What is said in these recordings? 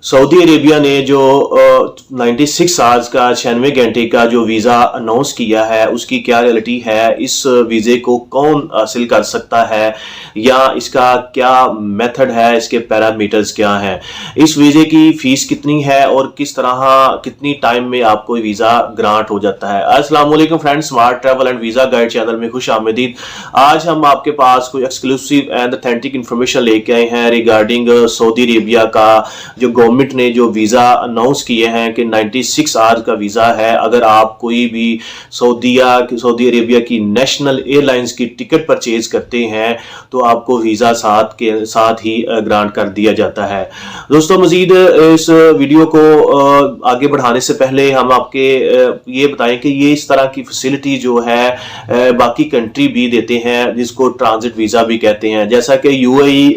Saudi Arabia ने जो 96 hours का 96 घंटे का जो वीज़ा अनाउंस किया है उसकी क्या रियलिटी है, इस वीज़े को कौन हासिल कर सकता है या इसका क्या मेथड है, इसके पैरामीटर्स क्या हैं, इस वीज़े की फ़ीस कितनी है और किस तरह कितनी टाइम में आपको वीज़ा ग्रांट हो जाता है। अस्सलाम वालेकुम friends, smart travel and visa guide channel में खुश आमदीद। आज हम आपके पास कोई एक्सक्लूसिव एंड अथेंटिक इन्फॉर्मेशन लेके आए हैं रिगार्डिंग सऊदी अरेबिया का जो गवर्नमेंट ने जो वीज़ा अनाउंस किए हैं कि 96 आवर्स का वीज़ा है। अगर आप कोई भी सऊदी अरेबिया की नेशनल एयरलाइंस की टिकट परचेज करते हैं तो आपको वीज़ा साथ ही ग्रांट कर दिया जाता है। दोस्तों, मजीद इस वीडियो को आगे बढ़ाने से पहले हम आपके ये बताएं कि ये इस तरह की फैसिलिटी जो है बाकी कंट्री भी देते हैं, जिसको ट्रांजिट वीज़ा भी कहते हैं। जैसा कि यूएई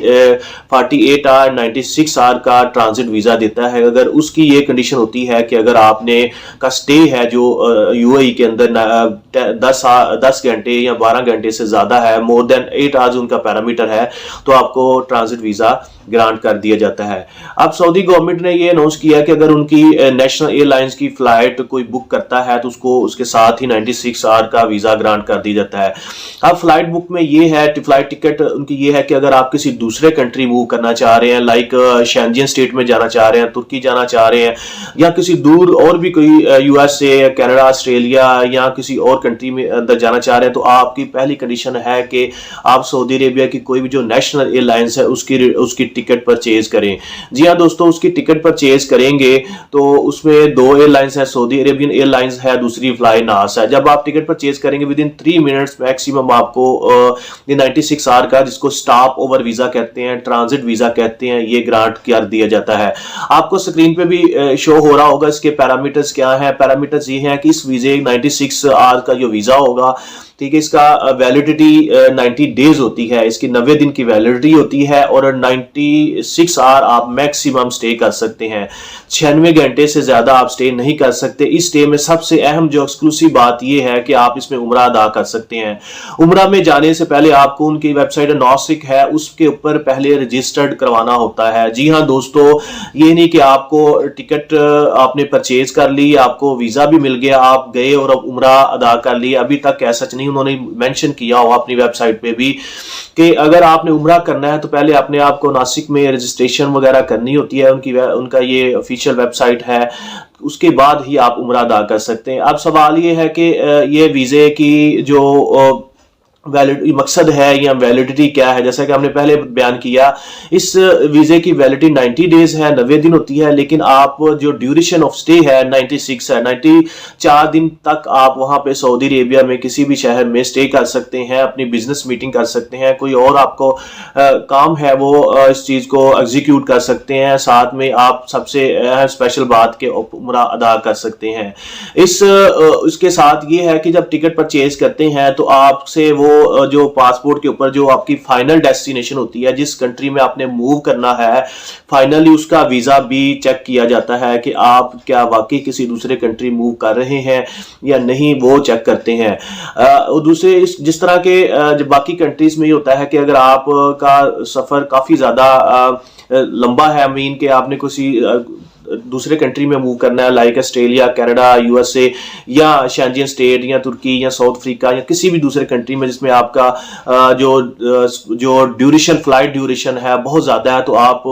48 आवर 96 आवर का ट्रांजिट वीज़ा देता है। अगर उसकी ये कंडीशन होती है कि अगर आपने का स्टे है जो यूएई के अंदर 10 घंटे या 12 घंटे से ज़्यादा है, मोर देन 8 आवर्स उनका पैरामीटर है, तो आपको ट्रांजिट वीज़ा ग्रांट कर दिया जाता है। अब सऊदी गवर्नमेंट ने ये अनाउंस किया कि अगर उनकी नेशनल एयरलाइंस की फ्लाइट कोई बुक करता है तो उसको उसके साथ ही 96 आवर का वीज़ा ग्रांट कर दिया जाता है। अब फ्लाइट बुक में ये है, फ्लाइट टिकट उनकी ये है कि अगर आप किसी दूसरे कंट्री मूव करना चाह रहे हैं, लाइक शेंजन स्टेट में जाना चाह रहे हैं, तुर्की जाना चाह रहे हैं, या किसी दूर और भी कोई यूएसए, कनाडा, ऑस्ट्रेलिया या किसी और कंट्री में अंदर जाना चाह रहे हैं, तो आपकी पहली कंडीशन है कि आप सऊदी अरेबिया की कोई भी जो नेशनल एयरलाइंस है उसकी टिकट परचेज करें। जी हाँ दोस्तों, उसकी टिकट परचेज करेंगे तो उसमें दो एयरलाइंस है, सऊदी अरेबियन एयरलाइंस है, दूसरी फ्लाई नास है। जब आप टिकट परचेज करेंगे विद इन 3 मिनट्स मैक्सिमम आपको 96 आवर का, जिसको स्टॉप ओवर वीजा कहते हैं, ट्रांजिट वीजा कहते हैं, ये ग्रांट कर दिया जाता है। आपको स्क्रीन पे भी शो हो रहा होगा इसके पैरामीटर्स क्या है। पैरामीटर्स ये हैं कि इस वीजे 96 आवर का जो वीजा होगा, ठीक है, इसका वैलिडिटी 90 डेज होती है, इसकी 90 दिन की वैलिडिटी होती है और 96 आवर आप मैक्सिमम स्टे कर सकते हैं। 96 घंटे से ज्यादा आप स्टे नहीं कर सकते। इस स्टे में सबसे अहम जो एक्सक्लूसिव बात यह है कि आप इसमें उम्रा अदा कर सकते हैं। उम्रा में जाने से पहले आपको उनकी वेबसाइट नॉसिक है, उसके ऊपर पहले रजिस्टर्ड करवाना होता है। जी हाँ दोस्तों, ये नहीं कि आपको टिकट आपने परचेज कर ली, आपको वीजा भी मिल गया, आप गए और अब उम्रा अदा कर ली। अभी तक ऐसा नहीं, उन्होंने मेंशन किया हुआ अपनी वेबसाइट पे भी कि अगर आपने उम्रा करना है तो पहले अपने आप को नासिक में रजिस्ट्रेशन वगैरह करनी होती है। उनका ये ऑफिशियल वेबसाइट है, उसके बाद ही आप उम्रा अदा कर सकते हैं। अब सवाल ये है कि ये वीजे की जो मकसद है या वैलिडिटी क्या है। जैसा कि हमने पहले बयान किया, इस वीजे की वैलिडिटी 90 डेज है, 90 दिन होती है, लेकिन आप जो ड्यूरेशन ऑफ स्टे है 96 है। 94 दिन तक आप वहां पे सऊदी अरेबिया में किसी भी शहर में स्टे कर सकते हैं, अपनी बिजनेस मीटिंग कर सकते हैं, कोई और आपको काम है वो इस चीज को एग्जीक्यूट कर सकते हैं। साथ में आप सबसे स्पेशल बात के उम्रा अदा कर सकते हैं। इसके साथ ये है कि जब टिकट परचेज करते हैं तो आपसे वो जो पासपोर्ट के ऊपर जो आपकी फाइनल डेस्टिनेशन होती है, जिस कंट्री में आपने मूव करना है, फाइनली उसका वीजा भी चेक किया जाता है कि आप क्या वाकई किसी दूसरे कंट्री मूव कर रहे हैं या नहीं, वो चेक करते हैं। और दूसरे जिस तरह के बाकी कंट्रीज में ये होता है कि अगर आप का सफर काफी ज्यादा लंबा है, मीन कि आपने किसी दूसरे कंट्री में मूव करना है, लाइक ऑस्ट्रेलिया, कनाडा, यूएसए या शेंजन स्टेट या तुर्की या साउथ अफ्रीका या किसी भी दूसरे कंट्री में जिसमें आपका जो ड्यूरेशन, फ्लाइट ड्यूरेशन है बहुत ज़्यादा है, तो आप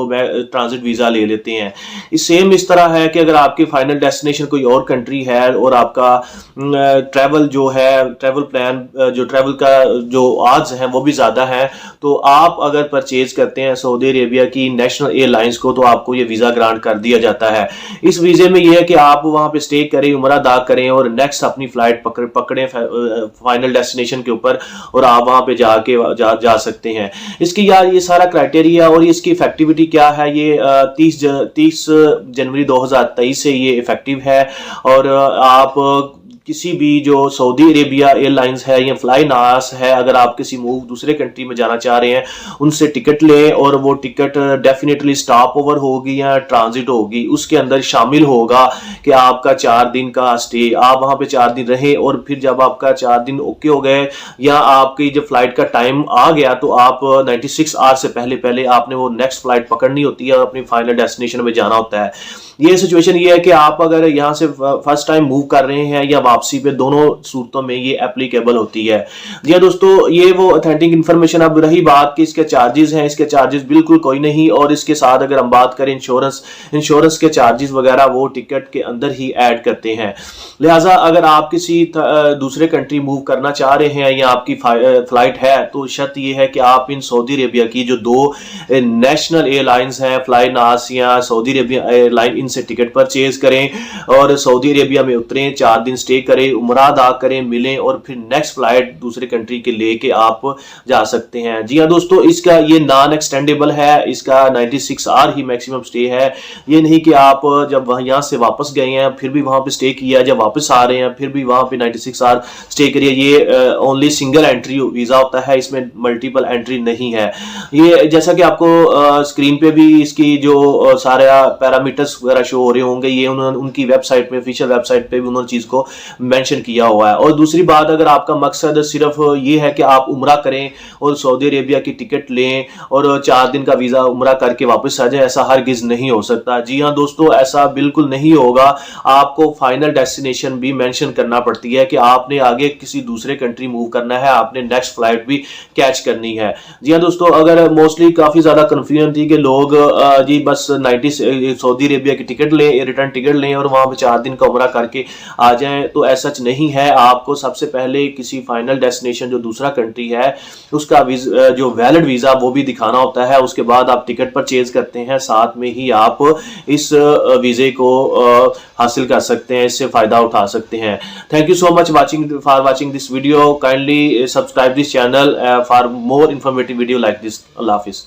ट्रांजिट वीज़ा ले लेते हैं। इस तरह है कि अगर आपकी फाइनल डेस्टिनेशन कोई और कंट्री है और आपका ट्रैवल जो है, ट्रैवल प्लान जो ट्रैवल का जो आवर्स हैं वो भी ज़्यादा है, तो आप अगर परचेज करते हैं सऊदी अरेबिया की नेशनल एयरलाइंस को, तो आपको ये वीज़ा ग्रांट कर दिया जाता है। इस वीजे में यह है कि आप वहां पे स्टे करें, उम्रा अदा करें और नेक्स्ट अपनी फ्लाइट पकड़े फाइनल डेस्टिनेशन के ऊपर, और आप वहां पे जा सकते हैं। इसकी यार ये सारा क्राइटेरिया और इसकी इफेक्टिविटी क्या है, ये 30 जनवरी 2023 से ये इफेक्टिव है। और आप किसी भी जो सऊदी अरेबिया एयरलाइंस है या फ्लाई नास है, अगर आप किसी मूव दूसरे कंट्री में जाना चाह रहे हैं उनसे टिकट लें और वो टिकट डेफिनेटली स्टॉप ओवर होगी या ट्रांजिट होगी, उसके अंदर शामिल होगा कि आपका 4 दिन का स्टे, आप वहां पे 4 दिन रहे और फिर जब आपका 4 दिन ओके हो गए या आपकी जब फ्लाइट का टाइम आ गया तो आप 96 आवर्स से पहले आपने वो नेक्स्ट फ्लाइट पकड़नी होती है, अपनी फाइनल डेस्टिनेशन में जाना होता है। ये सिचुएशन ये है कि आप अगर यहाँ से फर्स्ट टाइम मूव कर रहे हैं या वापसी पे, दोनों सूरतों में ये एप्लीकेबल होती है। जी हाँ दोस्तों, ये वो ऑथेंटिक इन्फॉर्मेशन। अब रही बात कि इसके चार्जेस हैं, इसके चार्जेस बिल्कुल कोई नहीं, और इसके साथ अगर हम बात करें इंश्योरेंस के चार्जेस वगैरह वो टिकट के अंदर ही ऐड करते हैं। लिहाजा अगर आप किसी दूसरे कंट्री मूव करना चाह रहे हैं या आपकी फ्लाइट है तो शर्त ये है कि आप इन सऊदी अरेबिया की जो 2 नेशनल एयरलाइंस हैं, फ्लाई नास या सऊदी अरेबिया एयरलाइन, से टिकट परचेज करें और सऊदी अरेबिया में उतरें, 4 दिन स्टे करें, उम्रा अदा करें, मिलें और फिर नेक्स्ट फ्लाइट दूसरे कंट्री के लेके आप जा सकते हैं। जी हाँ दोस्तों, इसका ये नॉन एक्सटेंडेबल है, इसका 96 आवर ही मैक्सिमम स्टे है। ये नहीं कि आप जब यहाँ से वापस गए हैं फिर भी वहां पे स्टे किया, जब वापस आ रहे हैं फिर भी वहां पे 96 आवर स्टे करिए। ये ओनली सिंगल एंट्री वीजा होता है, इसमें मल्टीपल एंट्री नहीं है। ये जैसा कि आपको स्क्रीन पे भी इसकी जो सारा पैरामीटर्स वगैरह शो हो रहे होंगे, ये उन्होंने उनकी वेबसाइट में, ऑफिशियल वेबसाइट पे भी उन्होंने चीज को मेंशन किया हुआ है। और दूसरी बात, अगर आपका मकसद सिर्फ ये है कि आप उम्रा करें और सऊदी अरेबिया की टिकट लें और 4 दिन का वीजा उम्रा करके वापस आ जाए, ऐसा हरगिज नहीं हो सकता। जी हाँ दोस्तों, ऐसा बिल्कुल नहीं होगा। आपको फाइनल डेस्टिनेशन भी मेंशन करना पड़ती है कि आपने आगे किसी दूसरे कंट्री मूव करना है, आपने नेक्स्ट फ्लाइट भी कैच करनी है। जी हाँ दोस्तों, अगर मोस्टली काफी ज्यादा कंफ्यूजन थी कि लोग जी बस 90 सऊदी अरेबिया की टिकट लें, रिटर्न टिकट लें और वहां पे 4 दिन का उम्रा करके आ जाएं, तो ऐसा नहीं है। आपको सबसे पहले किसी फाइनल डेस्टिनेशन जो दूसरा कंट्री है उसका जो वैलिड वीजा वो भी दिखाना होता है, उसके बाद आप टिकट परचेज करते हैं, साथ में ही आप इस वीजे को हासिल कर सकते हैं, इससे फायदा उठा सकते हैं। Thank you so much for watching this video. Kindly subscribe this channel for more informative video like this. Allah Hafiz.